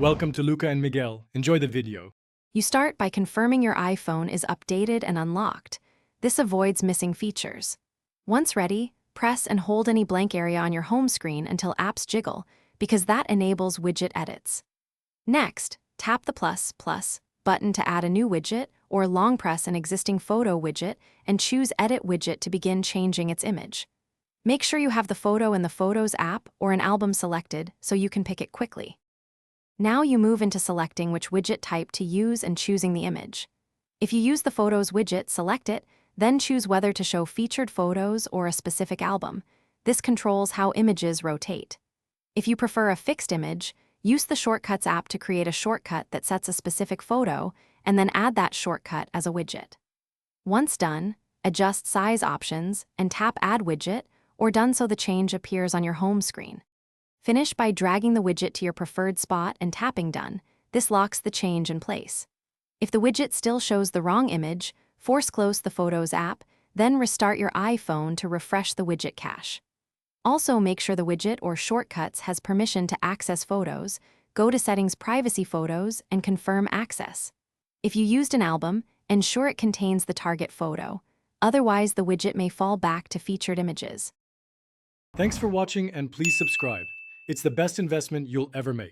Welcome to Luca and Miguel. Enjoy the video. You start by confirming your iPhone is updated and unlocked. This avoids missing features. Once ready, press and hold any blank area on your home screen until apps jiggle, because that enables widget edits. Next, tap the plus button to add a new widget, or long press an existing photo widget and choose Edit Widget to begin changing its image. Make sure you have the photo in the Photos app or an album selected so you can pick it quickly. Now you move into selecting which widget type to use and choosing the image. If you use the Photos widget, select it, then choose whether to show featured photos or a specific album. This controls how images rotate. If you prefer a fixed image, use the Shortcuts app to create a shortcut that sets a specific photo and then add that shortcut as a widget. Once done, adjust size options and tap Add Widget, or done so the change appears on your home screen. Finish by dragging the widget to your preferred spot and tapping Done. This locks the change in place. If the widget still shows the wrong image, force close the Photos app, then restart your iPhone to refresh the widget cache. Also, make sure the widget or Shortcuts has permission to access photos. Go to Settings, Privacy Photos, and confirm access. If you used an album, ensure it contains the target photo. Otherwise, the widget may fall back to featured images. Thanks for watching and please subscribe. It's the best investment you'll ever make.